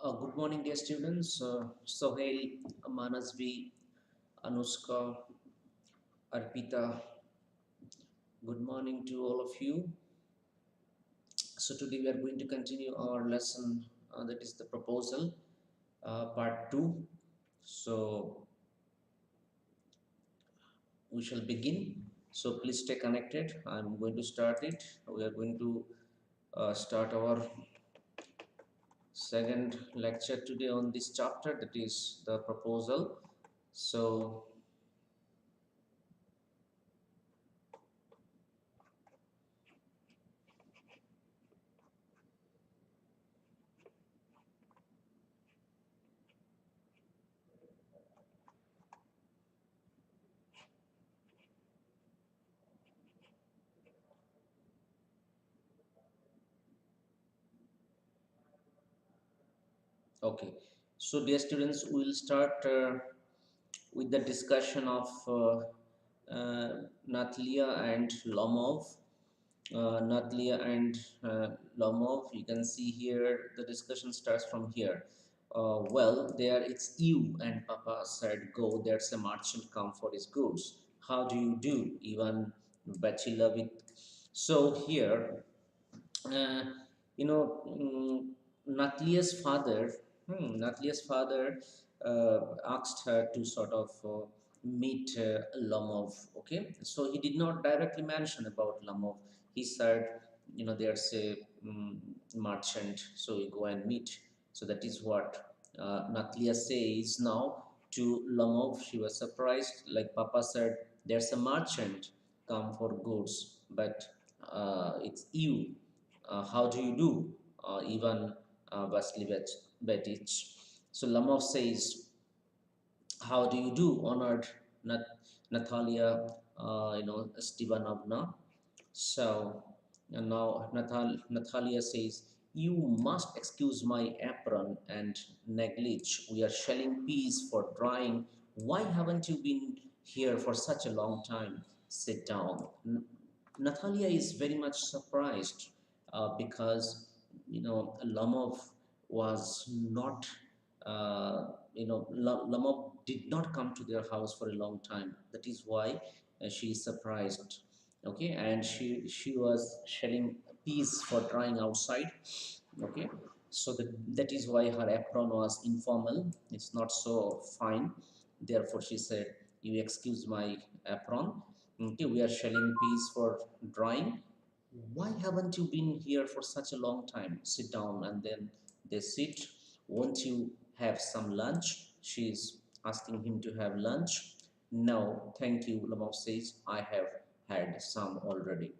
Good morning, dear students. Sohail, Manasvi, Anushka, Arpita. Good morning to all of you. So today we are going to continue our lesson. That is the proposal, part two. So we shall begin. So please stay connected. I'm going to start it. We are going to start our second lecture today on this chapter. That is the proposal. So okay, so dear students, we will start with the discussion of Natlia and Lomov. Natlia and Lomov, you can see here the discussion starts from here. Well, there it's you and Papa said, go, there's a merchant come for his goods. How do you do, Ivan Bachilovit? So here uh, you know, Natlia's father asked her to sort of meet Lomov. Okay, so he did not directly mention about Lomov. He said, there's a merchant, so we go and meet. So that is what Natlia says now to Lomov. She was surprised, like Papa said, there's a merchant come for goods, but it's you. How do you do, Ivan Vasilevich? So Lamov says, how do you do, honored Natalia, Stevanovna? So and now Natalia says, you must excuse my apron and negligee. We are shelling peas for drying. Why haven't you been here for such a long time? Sit down. Natalia is very much surprised because Lamov was not Lamov did not come to their house for a long time. That is why she is surprised. Okay, and she was shelling peas for drying outside. Okay, so that is why her apron was informal. It's not so fine. Therefore, she said, "You excuse my apron. Okay, we are shelling peas for drying. Why haven't you been here for such a long time? Sit down." And then they sit. Won't you have some lunch? She's asking him to have lunch. No, thank you, Lamov says. I have had some already.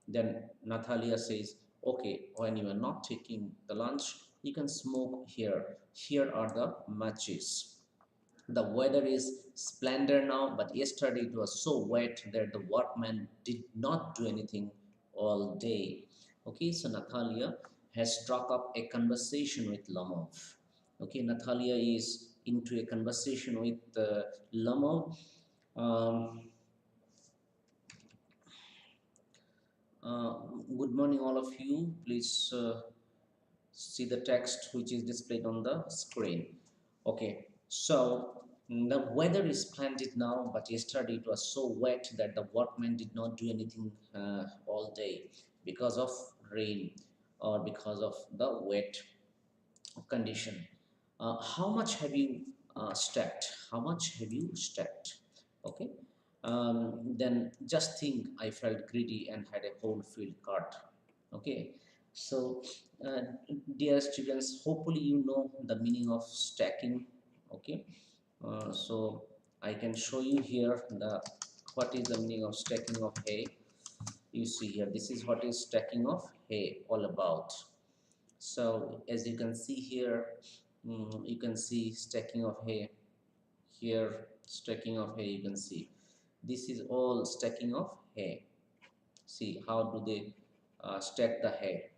Then Natalia says, okay, when you are not taking the lunch, you can smoke here. Here are the matches. The weather is splendid now, but yesterday it was so wet that the workmen did not do anything all day. Okay, so Natalia has struck up a conversation with Lomov. Okay, Natalia is into a conversation with Lomov. Um, uh, Good morning, all of you. Please see the text which is displayed on the screen. Okay, so the weather is splendid now, but yesterday it was so wet that the workmen did not do anything all day because of rain or because of the wet condition. How much have you stacked? How much have you stacked? Okay. Then just think, I felt greedy and had a whole field cart. Okay. So, uh, dear students, hopefully you know the meaning of stacking. Okay. So I can show you here the what is the meaning of stacking of hay. You see here, this is what is stacking of hay all about. So as you can see here, you can see stacking of hay here, stacking of hay. You can see this is all stacking of hay. See how do they stack the hay.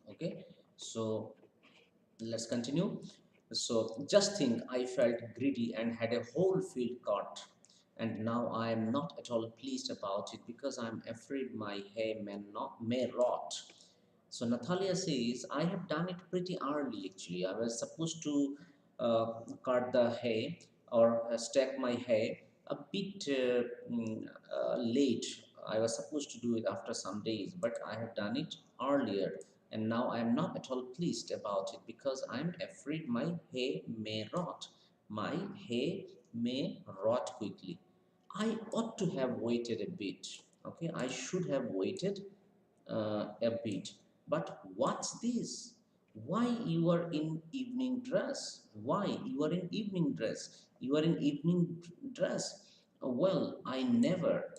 Okay, so let's continue. So just think, I felt greedy and had a whole field cart, and now I am not at all pleased about it because I am afraid my hay may rot. So Natalia says, I have done it pretty early actually. I was supposed to uh, cut the hay or stack my hay a bit late. I was supposed to do it after some days, but I have done it earlier. And now I am not at all pleased about it because I'm afraid my hay may rot. My hay may rot quickly. I ought to have waited a bit. Okay, I should have waited a bit. But what's this? Why you are in evening dress? Why you are in evening dress? You are in evening dress. Well, I never.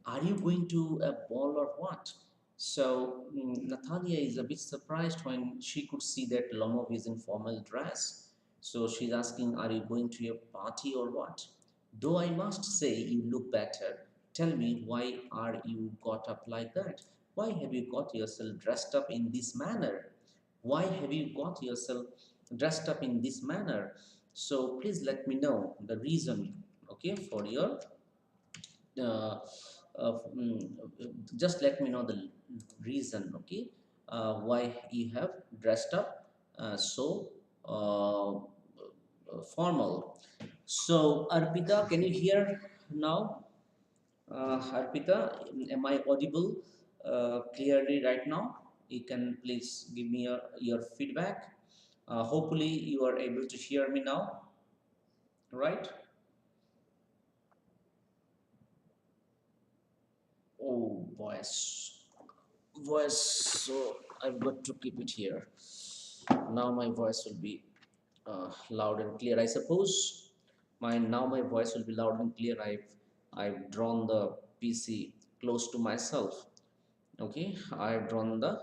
Are you going to a ball or what? So Natalia is a bit surprised when she could see that Lomov is in formal dress. So she's asking, are you going to a party or what? Though I must say you look better. Tell me, why are you got up like that? Why have you got yourself dressed up in this manner? Why have you got yourself dressed up in this manner? So please let me know the reason, okay, for your uh, mm, just let me know the reason, okay, why you have dressed up so formal. So Arpita, can you hear now? Arpita, am I audible clearly right now? You can please give me your feedback. Hopefully you are able to hear me now, right? Oh, voice. So I've got to keep it here. Now my voice will be loud and clear. I suppose my voice will be loud and clear. I've drawn the PC close to myself. Okay, I've drawn the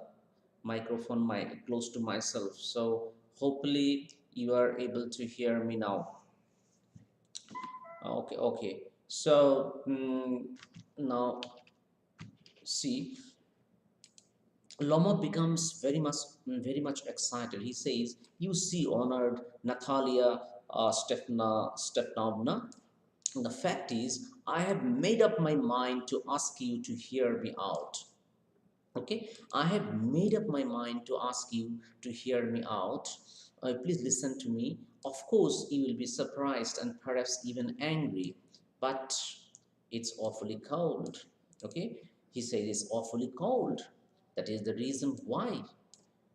microphone close to myself. So hopefully you are able to hear me now. Okay, okay. So now see, Loma becomes very much excited. He says, "You see, honored Natalia Stefnovna, the fact is, I have made up my mind to ask you to hear me out. Okay, I have made up my mind to ask you to hear me out. Please listen to me. Of course, you will be surprised and perhaps even angry, but it's awfully cold. Okay, he said it's awfully cold. That is the reason why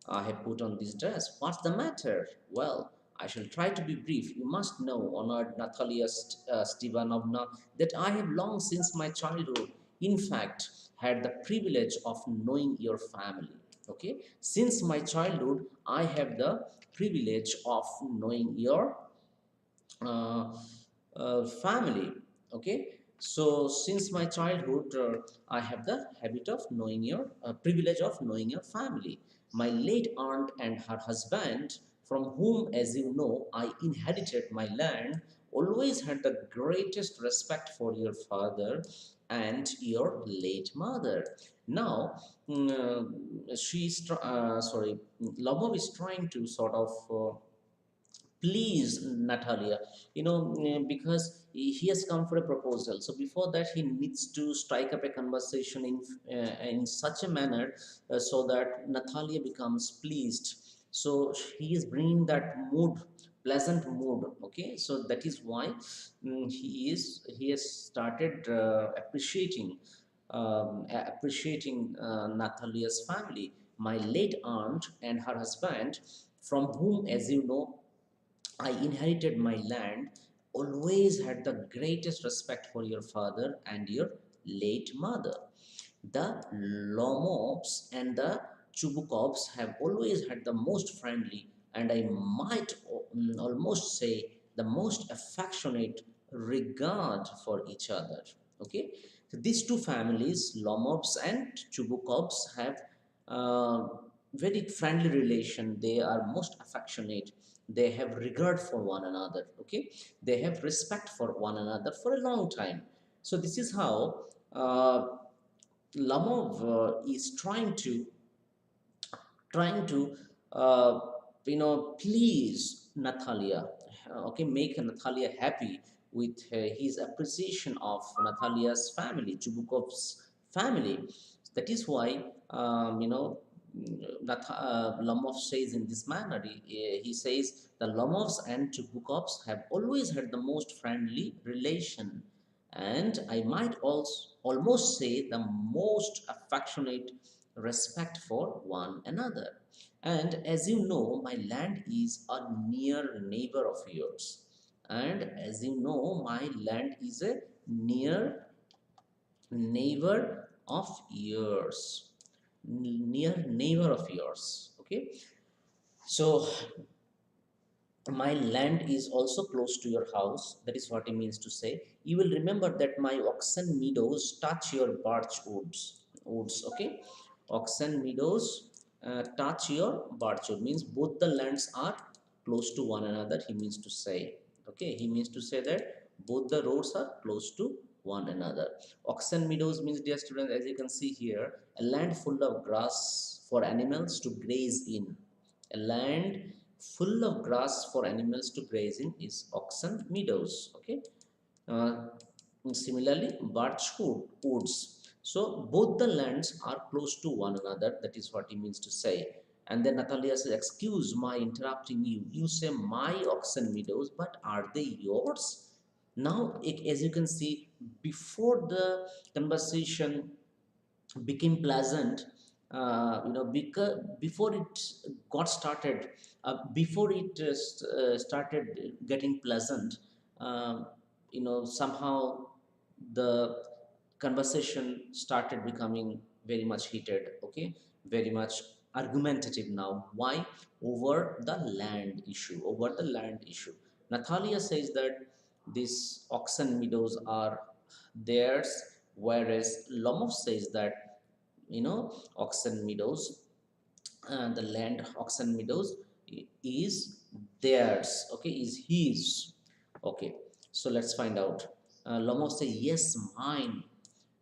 I have put on this dress. What's the matter? Well, I shall try to be brief. You must know, honored Natalia Stevanovna, that I have long since my childhood, in fact, had the privilege of knowing your family. Okay? Since my childhood, I have the privilege of knowing your uh, family. Okay, so since my childhood I have the habit of knowing your privilege of knowing your family. My late aunt and her husband, from whom, as you know, I inherited my land, always had the greatest respect for your father and your late mother. Now she's sorry, Lobov is trying to sort of please Natalia, because he has come for a proposal. So before that, he needs to strike up a conversation in such a manner so that Natalia becomes pleased. So he is bringing that mood, pleasant mood. Okay, so that is why he has started appreciating Natalia's family. My late aunt and her husband, from whom, as you know, I inherited my land, always had the greatest respect for your father and your late mother. The Lomovs and the Chubukovs have always had the most friendly, and I might almost say the most affectionate regard for each other. Okay, so these two families, Lomovs and Chubukovs, have uh, very friendly relation. They are most affectionate. They have regard for one another. Okay, they have respect for one another for a long time. So this is how Lamov is trying to uh, please Natalia, okay, make Natalia happy with his appreciation of Natalia's family, Chubukov's family. That is why Lomov says in this manner. He says the Lomovs and Tubukovs have always had the most friendly relation, and I might also almost say the most affectionate respect for one another. And as you know, my land is a near neighbor of yours. And as you know, my land is a near neighbor of yours. Near neighbor of yours. Okay. So my land is also close to your house. That is what he means to say. You will remember that my oxen meadows touch your birch woods. Okay, oxen meadows touch your birch wood, means both the lands are close to one another. He means to say. Okay, he means to say that both the roads are close to one another. Oxen meadows means, dear students, as you can see here, a land full of grass for animals to graze in. A land full of grass for animals to graze in is oxen meadows. Okay. Uh, Similarly, woods. So both the lands are close to one another. That is what he means to say. And then Natalia says, "Excuse my interrupting you. You say my oxen meadows, but are they yours?" Now, as you can see, before the conversation became pleasant, because before it got started, before it started getting pleasant, um, somehow the conversation started becoming very much heated. Okay, very much argumentative now. Why? Over the land issue. Over the land issue, Natalia says that these oxen meadows are theirs, whereas Lomov says that, oxen meadows, the land oxen meadows is theirs. Okay, is his. Okay, so let's find out. Lomov says, "Yes, mine."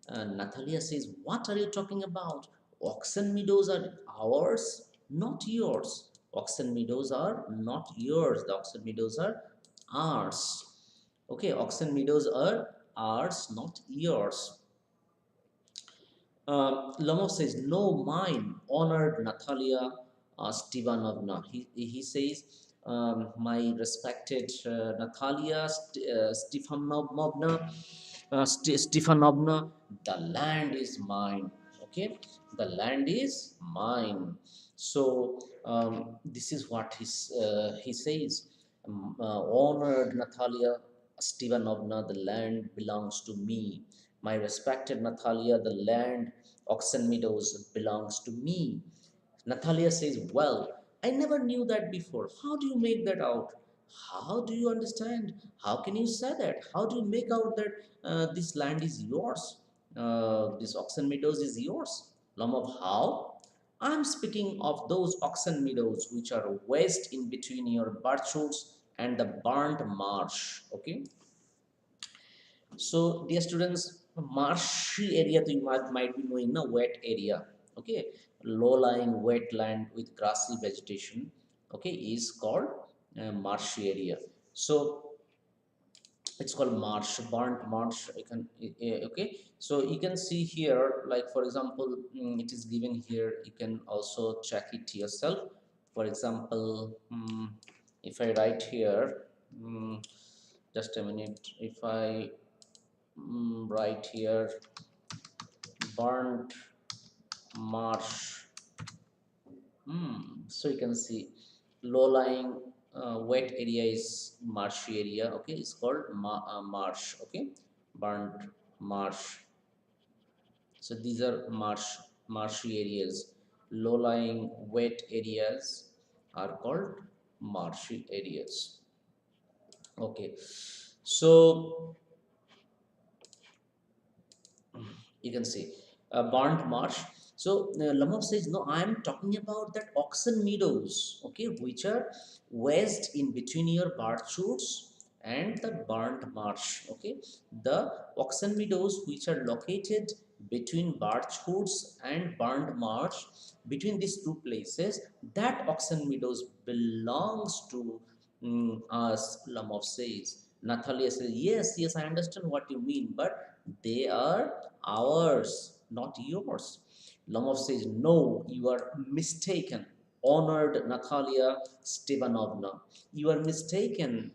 Natalia says, "What are you talking about? Oxen meadows are ours, not yours. Oxen meadows are not yours. The oxen meadows are ours." Okay, oxen meadows are ours, not yours. Lomov says, "No, mine, honored Natalia Stevanovna." He says, "My respected Natalia Stefanovna, Stefanovna, the land is mine." Okay, the land is mine. So this is what he says. Honored Natalia Stevanovna, the land belongs to me. My respected Natalia, the land, oxen meadows, belongs to me. Natalia says, "Well, I never knew that before. How do you make that out? How do you understand? How can you say that? How do you make out that this land is yours? This oxen meadows is yours?" Lomov, "How? I'm speaking of those oxen meadows which are west in between your birchwoods and the burnt marsh." Okay. So, dear students, marshy area, so you might be knowing, na, wet area. Okay, low-lying wetland with grassy vegetation. Okay, is called marshy area. So it's called marsh, burnt marsh. Okay, so you can see here, like for example, it is given here. You can also check it yourself. For example, if I write here, just a minute. If I right here, burnt marsh. So you can see low-lying wet area is marshy area. Okay, it's called marsh. Okay, burnt marsh. So these are marshy areas. Low-lying wet areas are called marshy areas. Okay, so you can see burnt marsh. So Lamov says, "No, I am talking about that oxen meadows, okay, which are west in between your birchwoods and the burnt marsh. Okay, the oxen meadows which are located between birchwoods and burnt marsh, between these two places, that oxen meadows belongs to us." Lamov says. Natalia says, "Yes, yes, I understand what you mean, but they are ours, not yours." Lomov says, no, you are mistaken. Honored Natalia Stepanovna, you are mistaken.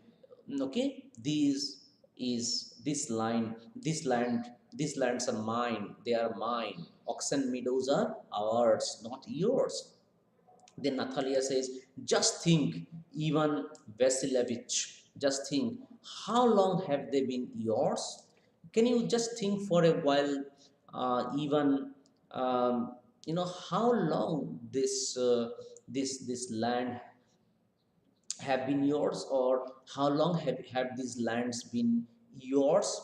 Okay, this line, these lands are mine, they are mine. Oxen meadows are ours, not yours. Then Natalia says, just think, Ivan Vasilevich, just think, how long have they been yours? Can you just think for a while, even, how long this land have been yours, or how long have these lands been yours?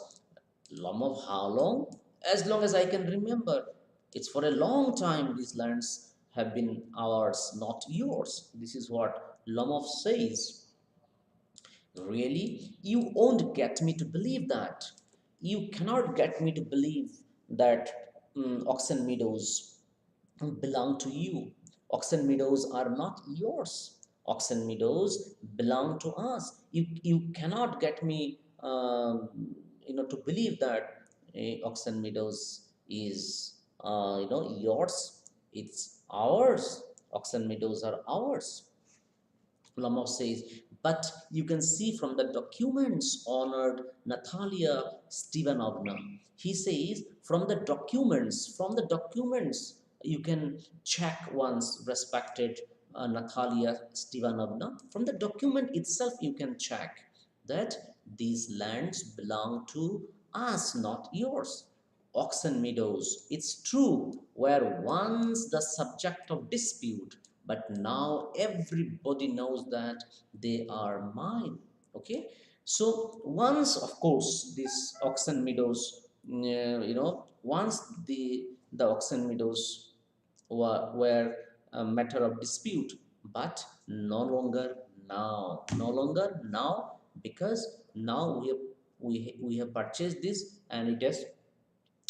Lomov, how long? As long as I can remember. It's for a long time these lands have been ours, not yours. This is what Lomov says. Really? You won't get me to believe that. You cannot get me to believe that Oxen Meadows belong to you. Oxen Meadows are not yours. Oxen Meadows belong to us. You cannot get me, to believe that Oxen Meadows is, yours. It's ours. Oxen Meadows are ours. Lomov says, but you can see from the documents, honored Natalia Stepanovna. He says, from the documents, you can check one's respected Natalia Stepanovna. From the document itself, you can check that these lands belong to us, not yours. Oxen meadows, it's true, were once the subject of dispute, but now everybody knows that they are mine. Okay, so once, of course, this oxen meadows, once the oxen meadows were a matter of dispute, but no longer now, because now we have purchased this, and it has,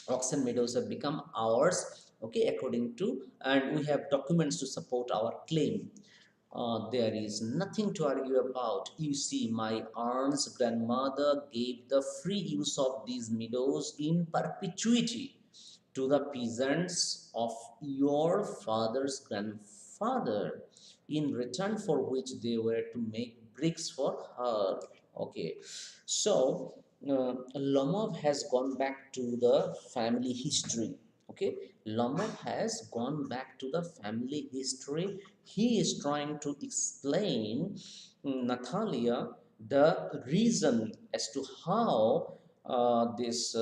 auction meadows have become ours. Okay, according to, and we have documents to support our claim. There is nothing to argue about. You see, my aunt's grandmother gave the free use of these meadows in perpetuity to the peasants of your father's grandfather, in return for which they were to make bricks for her. Okay, so Lomov has gone back to the family history. Okay, Lomov has gone back to the family history. He is trying to explain, Natalia, the reason as to how these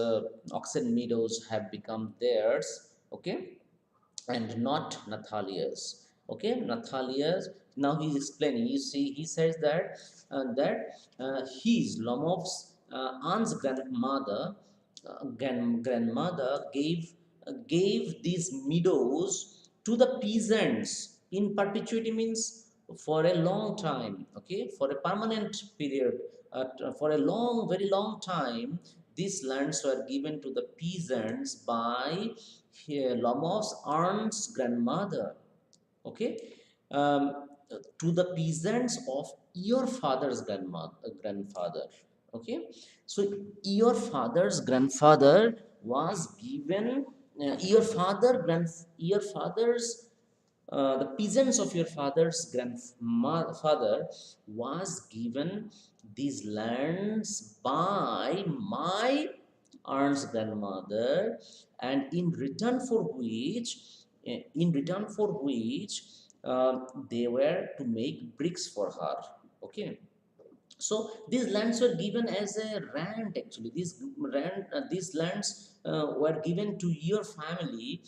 oxen meadows have become theirs. Okay, and not Nathalia's. Okay, Nathalia's. Now he's explaining. You see, he says that his Lomov's aunt's grandmother gave these meadows to the peasants in perpetuity, means for a long time. Okay, for a permanent period, for a long, very long time, these lands were given to the peasants by Lomov's aunt's grandmother. Okay, um, to the peasants of your father's grandfather. Okay, so your father's grandfather was given, your father's, the peasants of your father's grandfather was given these lands by my aunt's grandmother, and in return for which, they were to make bricks for her. Okay, so these lands were given as a rent. Actually, these lands were given to your family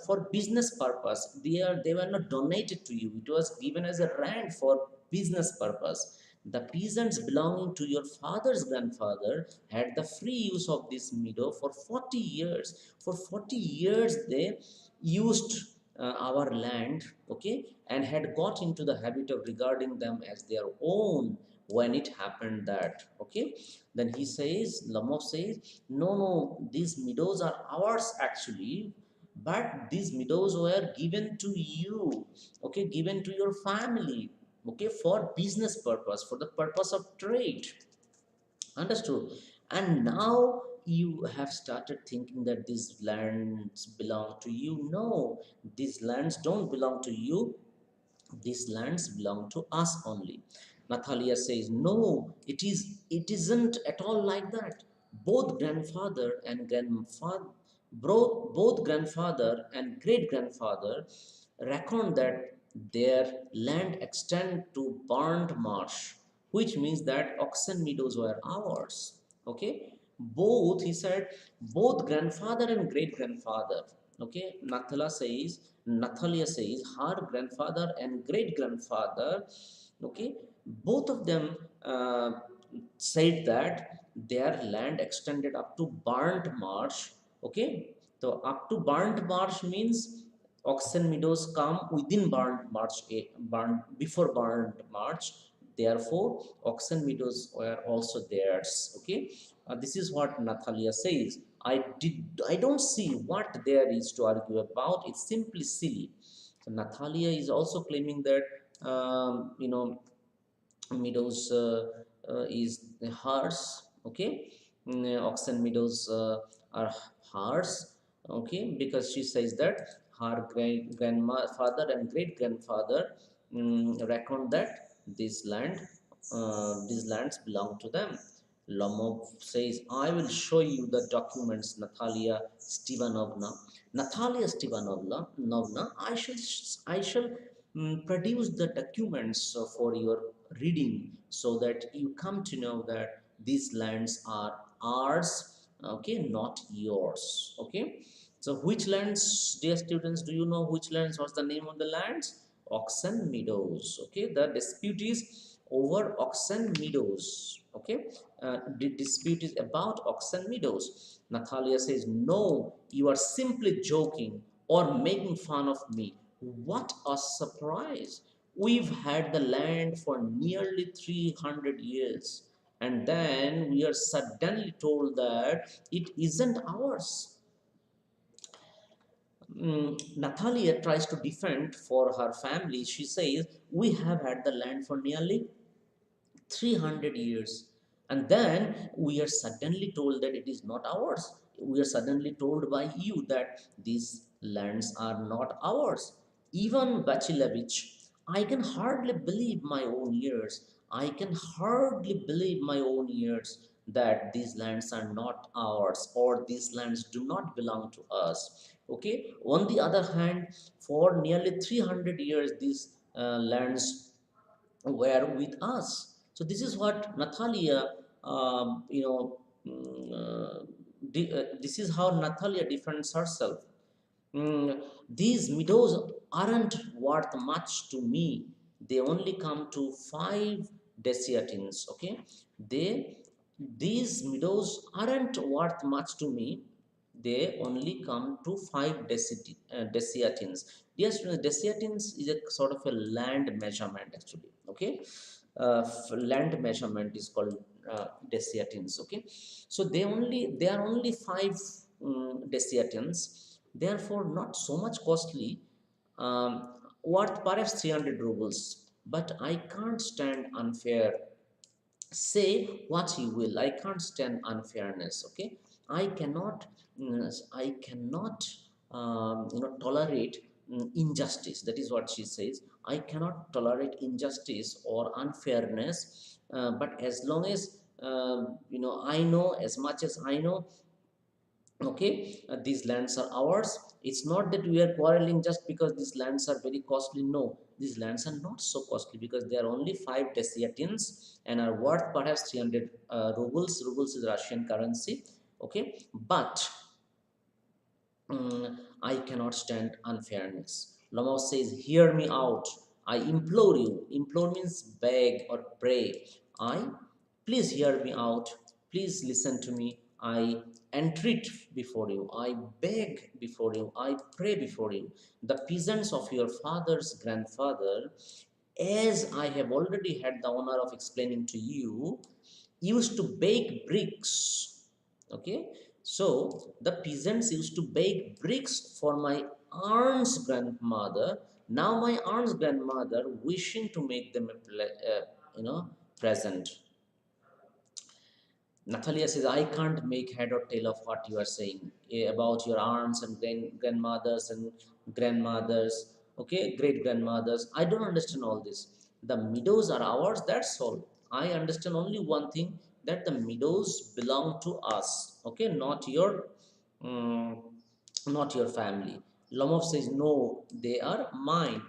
for business purpose. They were not donated to you. It was given as a rent for business purpose. The peasants belonging to your father's grandfather had the free use of this meadow for 40 years. For 40 years, they used our land, okay, and had got into the habit of regarding them as their own when it happened that. Okay, then he says, Lamov says, no, these meadows are ours actually, but these meadows were given to you, okay, given to your family, okay, for business purpose, for the purpose of trade. Understood? And now you have started thinking that these lands belong to you. No, these lands don't belong to you, these lands belong to us only. Nathalia says, no, it isn't at all like that. Both grandfather and grandfather, both grandfather and great grandfather reckon that their land extend to burnt marsh, which means that oxen meadows were ours. Okay, both, he said, both grandfather and great grandfather. Okay, Nathalia says her grandfather and great grandfather, okay, both of them said that their land extended up to burnt marsh. Okay, so up to burnt marsh means oxen meadows come within burnt marsh, burnt before burnt marsh. Therefore, oxen meadows were also theirs. Okay, this is what Nathalia says. I don't see what there is to argue about. It's simply silly. So Nathalia is also claiming that meadows is hers. Okay, oxen meadows are hers. Okay, because she says that her great grandfather and great grandfather reckoned that these lands belong to them. Lomov says, I will show you the documents, Natalia Stevanovna, I shall produce the documents for your reading, so that you come to know that these lands are ours, okay, not yours. Okay, so which lands, dear students, do you know which lands? What's the name of the lands? Oxen Meadows. Okay, the dispute is over Oxen Meadows. Okay, the dispute is about Oxen Meadows. Natalia says, no, you are simply joking or making fun of me. What a surprise! We've had the land for nearly 300 years, and then we are suddenly told that it isn't ours. Natalia tries to defend for her family. She says, we have had the land for nearly 300 years, and then we are suddenly told that it is not ours. We are suddenly told by you that these lands are not ours. Even Bachilevich, I can hardly believe my own ears. I can hardly believe my own ears that these lands are not ours, or these lands do not belong to us. Okay, on the other hand, for nearly 300 years these lands were with us. So this is what Natalia, this is how Natalia defends herself. These meadows aren't worth much to me. They only come to 5 dessiatins. Okay, they these meadows aren't worth much to me. They only come to 5 dessiatins. Yes, dessiatins is a sort of a land measurement actually. Okay, land measurement is called dessiatins. Okay, so they are only 5 dessiatins, therefore not so much costly, worth perhaps 300 rubles. But I can't stand unfair. Say what you will, I can't stand unfairness. Okay, I cannot, I cannot tolerate injustice. That is what she says. I cannot tolerate injustice or unfairness, but as long as I know, as much as I know, okay, these lands are ours. It's not that we are quarreling just because these lands are very costly. No, these lands are not so costly because they are only 5 dessiatins and are worth perhaps 300 rubles is Russian currency. Okay, but I cannot stand unfairness. Lama says, hear me out. I implore you. Implore means beg or pray. I, please hear me out. Please listen to me. I entreat before you. I beg before you. I pray before you. The peasants of your father's grandfather, as I have already had the honor of explaining to you, used to bake bricks. Okay, so the peasants used to bake bricks for my aunt's grandmother. Now my aunt's grandmother wishing to make them a present. Natalia says, I can't make head or tail of what you are saying about your aunts and grandmothers and grandmothers, okay, great grandmothers. I don't understand all this. The meadows are ours, that's all. I understand only one thing, that the meadows belong to us, okay, um, not your family. Lomov says, no, they are mine.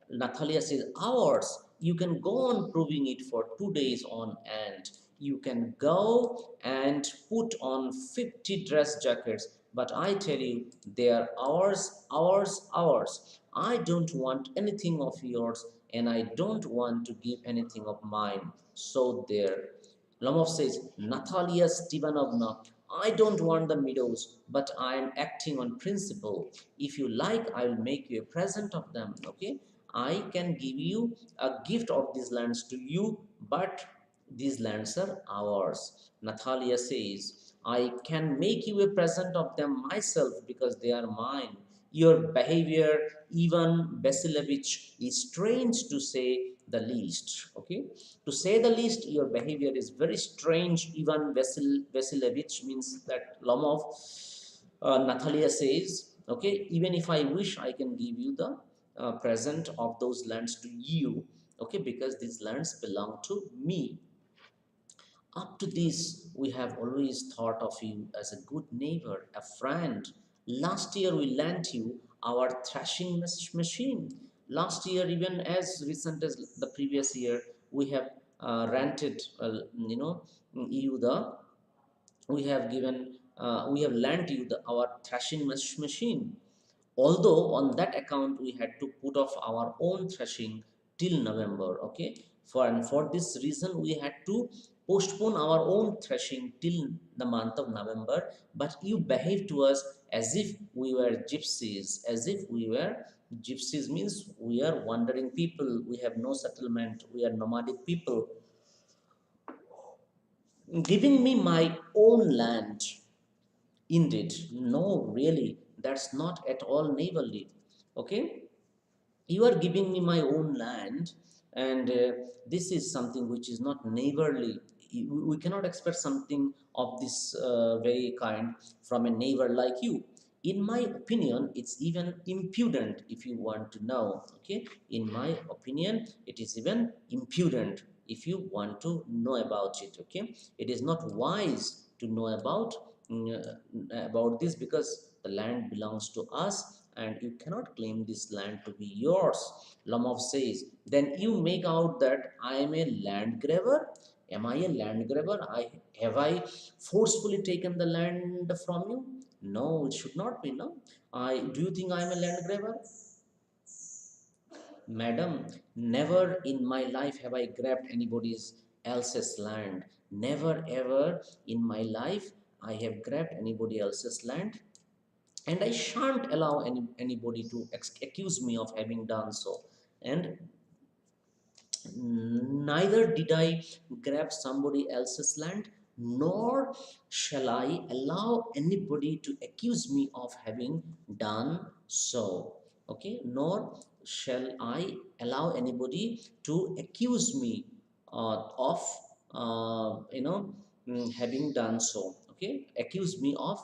Natalia says, ours. You can go on proving it for 2 days on end. You can go and put on 50 dress jackets, but I tell you, they are ours, ours, ours. I don't want anything of yours, and I don't want to give anything of mine. So there. Lomov says, Natalia Stepanovna, I don't want the meadows, but I am acting on principle. If you like, I will make you a present of them. Okay, I can give you a gift of these lands to you, but these lands are ours. Natalia says, I can make you a present of them myself because they are mine. Your behavior, Ivan Vasilevich, is strange to say the least. Okay, to say the least, your behavior is very strange. Ivan Vasilevich means that Lomov. Natalia says, okay, even if I wish, I can give you the present of those lands to you, okay, because these lands belong to me. Up to this, we have always thought of you as a good neighbor, a friend. Last year, we lent you our thrashing machine. Last year, even as recent as the previous year, we have rented, you the we have given we have lent you our thrashing machine. Although on that account we had to put off our own threshing till November, okay, for this reason we had to postpone our own threshing till the month of November. But you behaved to us as if we were gypsies, as if we were gypsies means we are wandering people, we have no settlement, we are nomadic people, giving me my own land. Indeed, no, really, that's not at all neighborly. Okay, you are giving me my own land, and this is something which is not neighborly. We cannot expect something of this very kind from a neighbor like you. In my opinion, it's even impudent, if you want to know. Okay, in my opinion, it is even impudent if you want to know about it. Okay, it is not wise to know about this, because the land belongs to us and you cannot claim this land to be yours. Lomov says, then you make out that I am a land grabber. Am I a land grabber? Have I forcefully taken the land from you? No, it should not be. No, I do you think I am a land grabber? Madam, never in my life have I grabbed anybody's else's land. Never ever in my life I have grabbed anybody else's land, and I shan't allow anybody to accuse me of having done so. And neither did I grab somebody else's land, nor shall I allow anybody to accuse me of having done so. Okay, nor shall I allow anybody to accuse me of having done so. Okay, accuse me of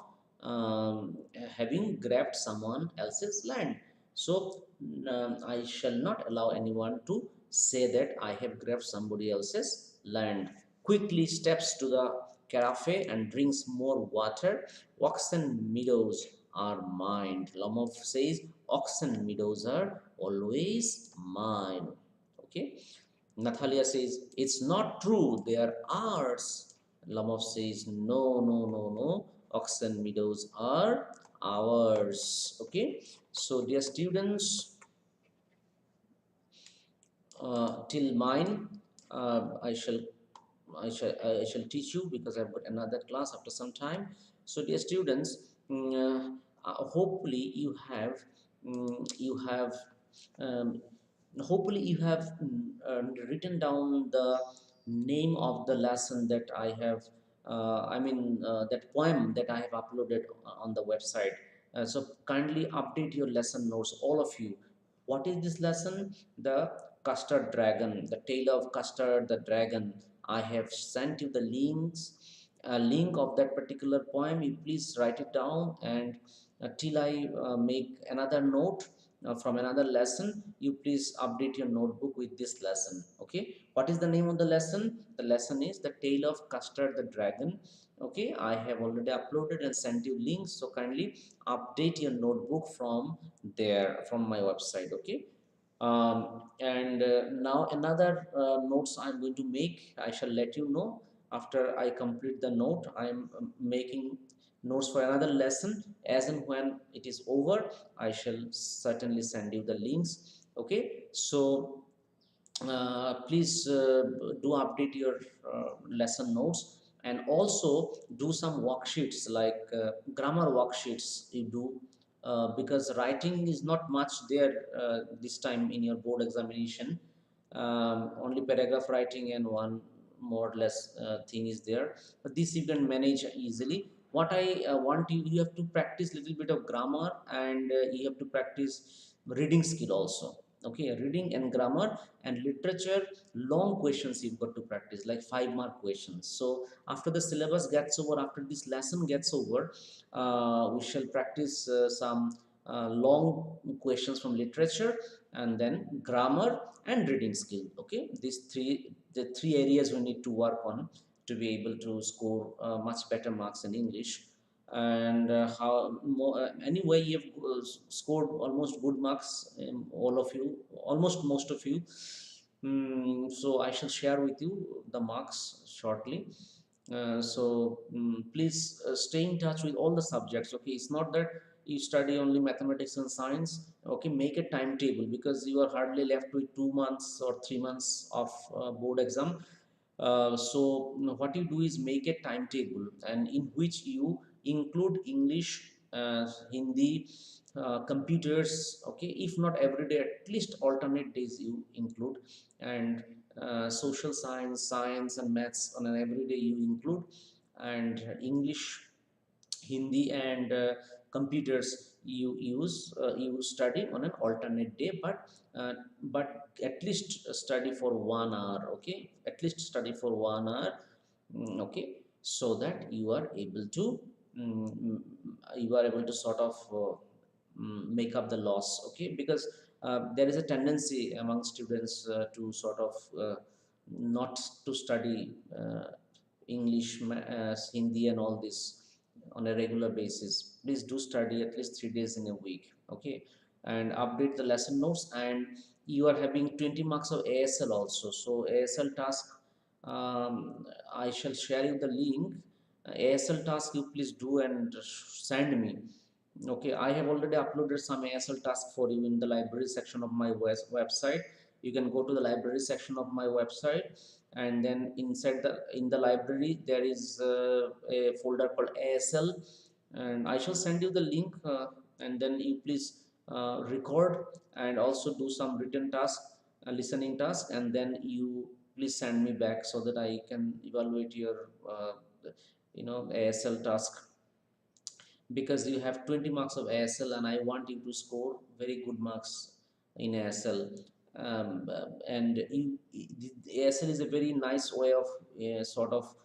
having grabbed someone else's land. So I shall not allow anyone to say that I have grabbed somebody else's land. Quickly steps to the carafe and drinks more water. Oxen meadows are mine. Lomov says, oxen meadows are always mine. Okay. Natalia says, it's not true, they are ours. Lomov says, no, no, no, no. Oxen meadows are ours. Okay. So, dear students, till mine, I shall teach you, because I've got another class after some time. So, dear students, hopefully you have um, hopefully you have written down the name of the lesson that I have. That poem that I have uploaded on the website. So kindly update your lesson notes, all of you. What is this lesson? The Custard Dragon, the tale of Custard the Dragon. I have sent you the links a link of that particular poem, you please write it down, and till I make another note from another lesson, you please update your notebook with this lesson. Okay, what is the name of the lesson? The lesson is The Tale of Custard the Dragon. Okay, I have already uploaded and sent you links, so kindly update your notebook from there, from my website. Okay, and now another notes I'm going to make, I shall let you know after I complete the note. I'm making notes for another lesson. As and when it is over, I shall certainly send you the links. Okay, so please do update your lesson notes, and also do some worksheets, like grammar worksheets you do, because writing is not much there this time in your board examination. Only paragraph writing and one more or less thing is there, but this you can manage easily. What I want you, you have to practice little bit of grammar, and you have to practice reading skill also. Okay, reading and grammar and literature, long questions you've got to practice, like 5 mark questions. So after the syllabus gets over, after this lesson gets over, we shall practice some long questions from literature, and then grammar and reading skill. Okay, these three, the three areas we need to work on to be able to score much better marks in English. And how more, anyway, you have scored almost good marks, all of you, almost most of you. So I shall share with you the marks shortly. Please stay in touch with all the subjects. Okay, it's not that you study only mathematics and science. Okay, make a timetable, because you are hardly left with 2 months or 3 months of board exam. So what you do is make a timetable, and in which you include English, Hindi, computers. Okay, if not every day, at least alternate days you include, and social science, science and maths on an everyday you include, and English, Hindi and computers you study on an alternate day, uh, but at least study for 1 hour. Okay, at least study for 1 hour. Okay, so that you are able to mm, you are able to sort of make up the loss. Okay, because there is a tendency among students to sort of not to study English, Hindi, and all this on a regular basis. Please do study at least 3 days in a week. Okay, and update the lesson notes. And you are having 20 marks of ASL also. So ASL task, I shall share you the link. ASL task you please do and send me. Okay, I have already uploaded some ASL task for you in the library section of my website. You can go to the library section of my website, and then inside the in the library there is a folder called ASL, and I shall send you the link, and then you please record and also do some written task, listening task, and then you please send me back so that I can evaluate your ASL task, because you have 20 marks of ASL, and I want you to score very good marks in ASL. And ASL is a very nice way of sort of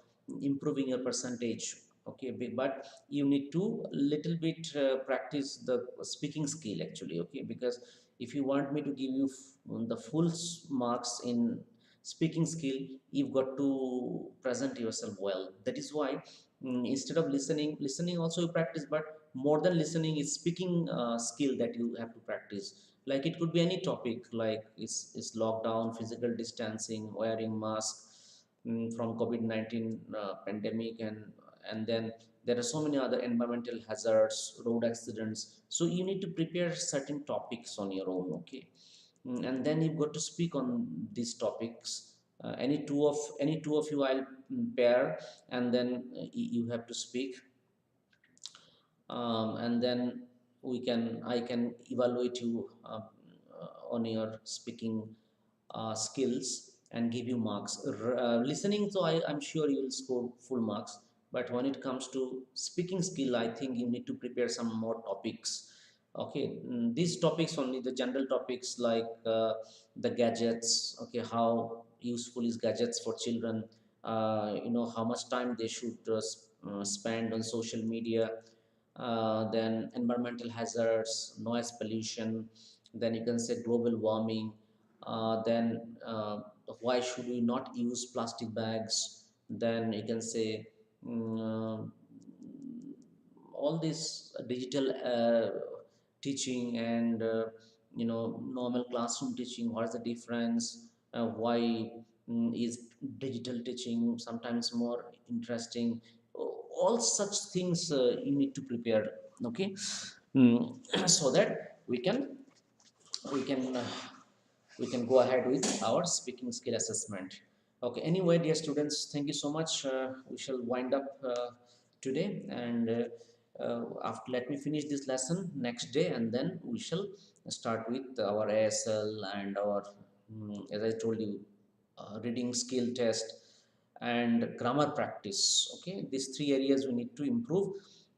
improving your percentage. Okay, but you need to little bit practice the speaking skill actually. Okay, because if you want me to give you the full marks in speaking skill, you've got to present yourself well. That is why, instead of listening also you practice, but more than listening is speaking skill that you have to practice. Like it could be any topic, like is lockdown, physical distancing, wearing mask, from COVID-19 pandemic, and then there are so many other environmental hazards, road accidents. So you need to prepare certain topics on your own. Okay, and then you've got to speak on these topics. Any two of you I'll pair, and then you have to speak, and then I can evaluate you on your speaking skills and give you marks. Listening, so I'm sure you will score full marks, but when it comes to speaking skill, I think you need to prepare some more topics. Okay, these topics only, the general topics, like the gadgets. Okay, how useful is gadgets for children, how much time they should spend on social media, then environmental hazards, noise pollution, then you can say global warming, then why should we not use plastic bags, then you can say all this digital teaching and normal classroom teaching, what's the difference, why is digital teaching sometimes more interesting, all such things you need to prepare. Okay. So that we can we can go ahead with our speaking skill assessment. Okay, anyway, dear students, thank you so much. We shall wind up today, and after, let me finish this lesson next day, and then we shall start with our ASL and our as I told you, reading skill test and grammar practice. Okay, these three areas we need to improve.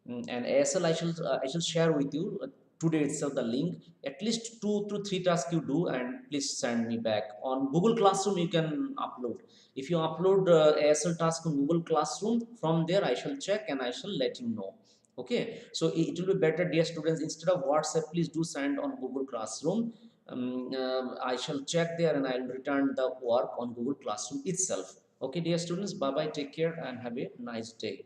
And ASL, I shall share with you today itself the link. At least 2 to 3 tasks you do, and please send me back on Google Classroom. You can upload. If you upload ASL task on Google Classroom, from there I shall check and I shall let you know. Okay, so it will be better, dear students, instead of WhatsApp, please do send on Google Classroom. I shall check there and I will return the work on Google Classroom itself. Okay, dear students, bye bye, take care, and have a nice day.